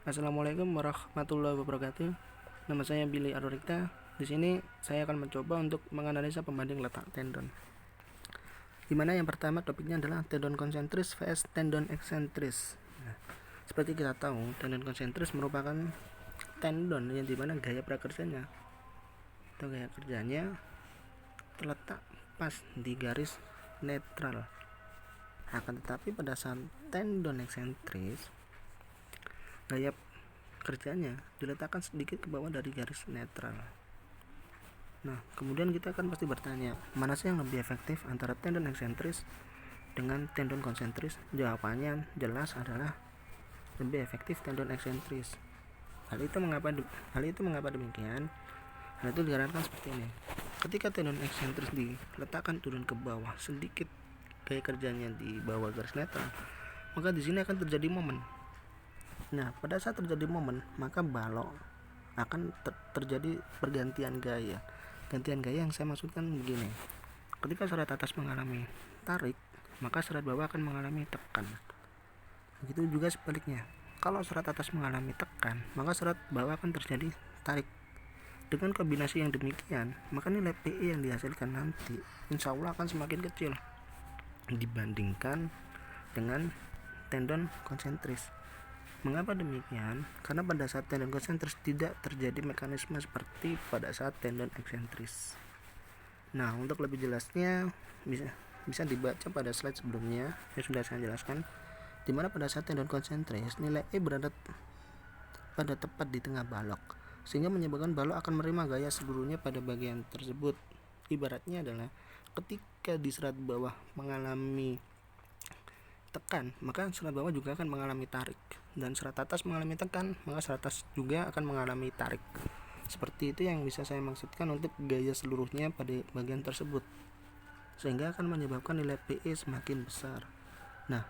Assalamualaikum warahmatullahi wabarakatuh. Nama saya Billy Arorikta. Di sini saya akan mencoba untuk menganalisa pembanding letak tendon. Dimana yang pertama topiknya adalah tendon konsentris vs tendon eksentris. Nah, seperti kita tahu, tendon konsentris merupakan tendon yang dimana gaya prakerjanya atau gaya kerjanya terletak pas di garis netral. Akan tetapi pada saat tendon eksentris, gaya kerjanya diletakkan sedikit ke bawah dari garis netral. Nah, kemudian kita akan pasti bertanya, mana sih yang lebih efektif antara tendon eksentris dengan tendon konsentris? Jawabannya jelas adalah lebih efektif tendon eksentris. Hal itu mengapa demikian? Hal itu dikarenakan seperti ini. Ketika tendon eksentris diletakkan turun ke bawah sedikit gaya kerjanya di bawah garis netral, maka di sini akan terjadi momen. Nah, pada saat terjadi momen, maka balok akan terjadi pergantian gaya. Gantian gaya yang saya maksudkan begini. Ketika serat atas mengalami tarik, maka serat bawah akan mengalami tekan. Begitu juga sebaliknya. Kalau serat atas mengalami tekan, maka serat bawah akan terjadi tarik. Dengan kombinasi yang demikian, maka nilai PE yang dihasilkan nanti insya Allah akan semakin kecil dibandingkan dengan tendon konsentris. Mengapa demikian? Karena pada saat tendon konsentris tidak terjadi mekanisme seperti pada saat tendon eksentris. Nah, untuk lebih jelasnya bisa dibaca pada slide sebelumnya yang sudah saya jelaskan, di mana pada saat tendon konsentris nilai E berada pada tepat di tengah balok, sehingga menyebabkan balok akan menerima gaya seluruhnya pada bagian tersebut. Ibaratnya adalah ketika di serat bawah mengalami tekan, maka serat bawah juga akan mengalami tarik, dan serat atas mengalami tekan, maka serat atas juga akan mengalami tarik. Seperti itu yang bisa saya maksudkan untuk gaya seluruhnya pada bagian tersebut, sehingga akan menyebabkan nilai PE semakin besar. Nah,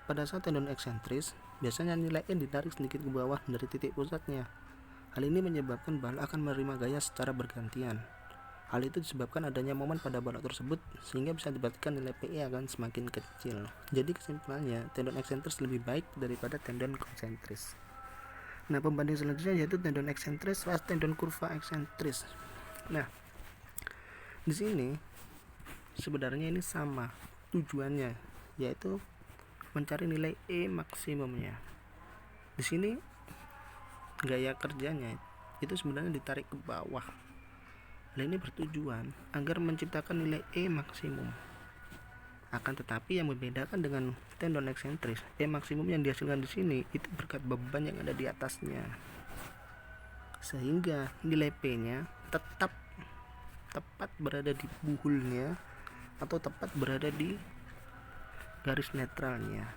pada saat tendon eksentris, biasanya nilai E ditarik sedikit ke bawah dari titik pusatnya. Hal ini menyebabkan balok akan menerima gaya secara bergantian. Hal itu disebabkan adanya momen pada balok tersebut, sehingga bisa dipastikan nilai PE akan semakin kecil. Jadi kesimpulannya, tendon eksentris lebih baik daripada tendon konsentris. Nah, pembanding selanjutnya yaitu tendon eksentris vs tendon kurva eksentris. Nah, di sini sebenarnya ini sama tujuannya, yaitu mencari nilai E maksimumnya. Di sini gaya kerjanya itu sebenarnya ditarik ke bawah. Hal ini bertujuan agar menciptakan nilai E maksimum. Akan tetapi yang membedakan dengan tendon eksentris, E maksimum yang dihasilkan di sini itu berkat beban yang ada di atasnya, sehingga nilai P-nya tetap tepat berada di buhulnya atau tepat berada di garis netralnya.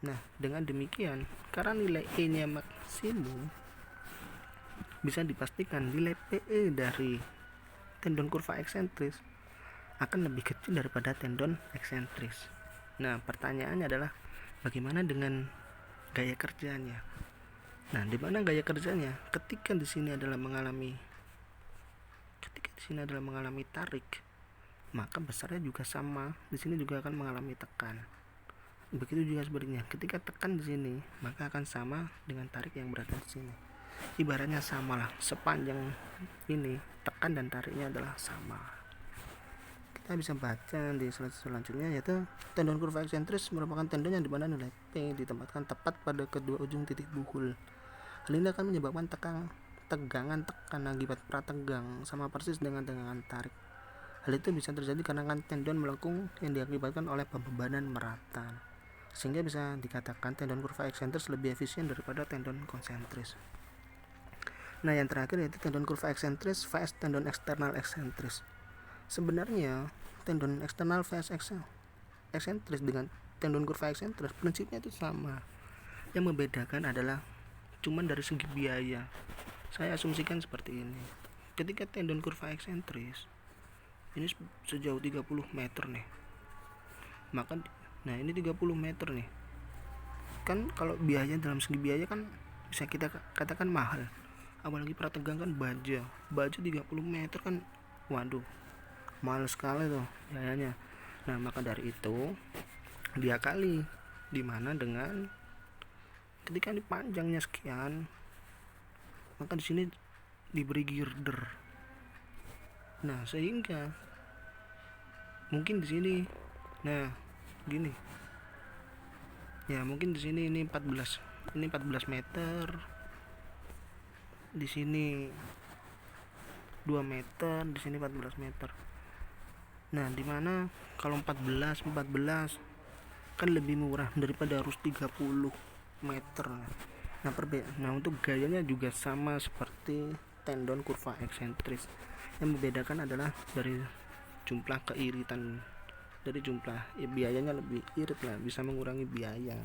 Nah, dengan demikian, karena nilai E-nya maksimum, bisa dipastikan nilai PE dari tendon kurva eksentris akan lebih kecil daripada tendon eksentris. Nah, pertanyaannya adalah bagaimana dengan gaya kerjanya? Nah, di mana gaya kerjanya? Ketika di sini adalah mengalami tarik, maka besarnya juga sama. Di sini juga akan mengalami tekan. Begitu juga sebaliknya. Ketika tekan di sini, maka akan sama dengan tarik yang berada di sini. Ibaratnya samalah, sepanjang ini tekan dan tariknya adalah sama. Kita bisa baca di slide selanjutnya, yaitu tendon kurva eksentris merupakan tendon yang dimana nilai P ditempatkan tepat pada kedua ujung titik buhul. Hal ini akan menyebabkan tegangan tekan akibat prategang sama persis dengan tegangan tarik. Hal itu bisa terjadi karena tendon melengkung yang diakibatkan oleh pembebanan merata, sehingga bisa dikatakan tendon kurva eksentris lebih efisien daripada tendon konsentris. Nah, yang terakhir yaitu tendon kurva eksentris vs tendon eksternal eksentris. Sebenarnya tendon eksternal vs eksentris dengan tendon kurva eksentris prinsipnya itu sama. Yang membedakan adalah cuman dari segi biaya. Saya asumsikan seperti ini. Ketika tendon kurva eksentris ini sejauh 30 meter nih, maka ini 30 meter nih. Kan kalau biaya, dalam segi biaya kan bisa kita katakan mahal. Apalagi prategang kan baja 30 meter kan, waduh, mahal sekali tuh biayanya. Nah, maka dari itu dia kali dimana dengan Ketika ini panjangnya sekian, maka di sini diberi girder. Nah, sehingga mungkin di sini, nah gini ya, mungkin di sini ini 14 meter, di sini 2 meter, di sini 14 meter. Nah, dimana kalau 14 kan lebih murah daripada harus 30 meter. Nah, untuk gayanya juga sama seperti tendon kurva eksentris. Yang membedakan adalah dari jumlah keiritan, dari jumlah biayanya lebih irit lah, bisa mengurangi biaya.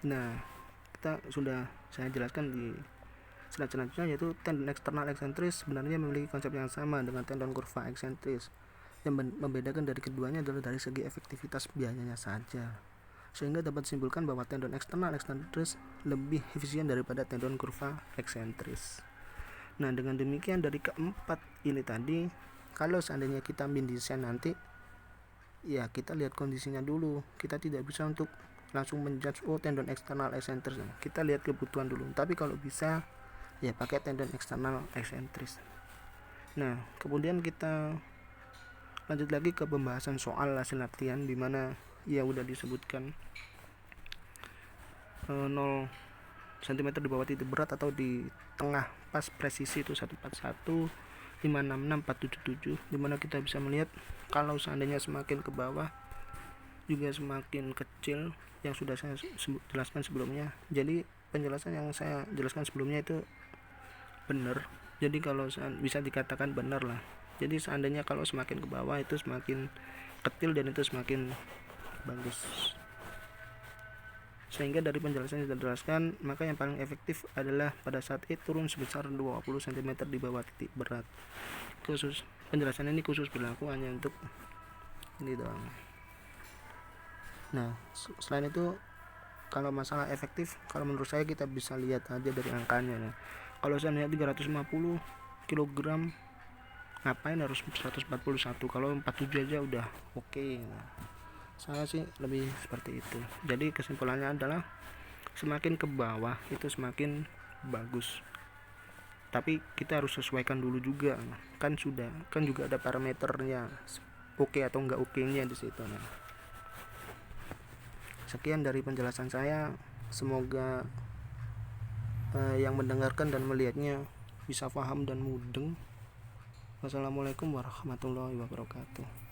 Nah, saya jelaskan di slide selanjutnya, yaitu tendon eksternal eksentris sebenarnya memiliki konsep yang sama dengan tendon kurva eksentris. Yang membedakan dari keduanya adalah dari segi efektivitas biayanya saja, sehingga dapat disimpulkan bahwa tendon eksternal eksentris lebih efisien daripada tendon kurva eksentris. Nah, dengan demikian dari keempat ini tadi, kalau seandainya kita mendesain nanti, ya kita lihat kondisinya dulu. Kita tidak bisa untuk langsung menjudge tendon eksternal eksentris. Kita lihat kebutuhan dulu. Tapi kalau bisa ya pakai tendon eksternal eksentris. Nah, kemudian kita lanjut lagi ke pembahasan soal hasil latihan, dimana ya udah disebutkan 0 cm di bawah titik berat atau di tengah pas presisi itu 141, 566, 477, dimana kita bisa melihat kalau seandainya semakin ke bawah juga semakin kecil, yang sudah saya jelaskan sebelumnya. Jadi penjelasan yang saya jelaskan sebelumnya itu benar, jadi kalau bisa dikatakan benar lah. Jadi seandainya kalau semakin ke bawah itu semakin kecil dan itu semakin bagus. Sehingga dari penjelasan yang dijelaskan, maka yang paling efektif adalah pada saat turun sebesar 20 cm di bawah titik berat. Khusus penjelasan ini khusus berlaku hanya untuk ini doang. Nah, selain itu, kalau masalah efektif, kalau menurut saya kita bisa lihat aja dari angkanya. Nah, kalau saya lihat 350 kg, ngapain harus 141? Kalau 47 aja udah oke. Nah, saya sih lebih seperti itu. Jadi kesimpulannya adalah semakin ke bawah itu semakin bagus. Tapi kita harus sesuaikan dulu juga. Kan juga ada parameternya, oke atau enggak oke-nya di situ. Nah, sekian dari penjelasan saya. Semoga yang mendengarkan dan melihatnya bisa paham dan mudeng. Wassalamualaikum warahmatullahi wabarakatuh.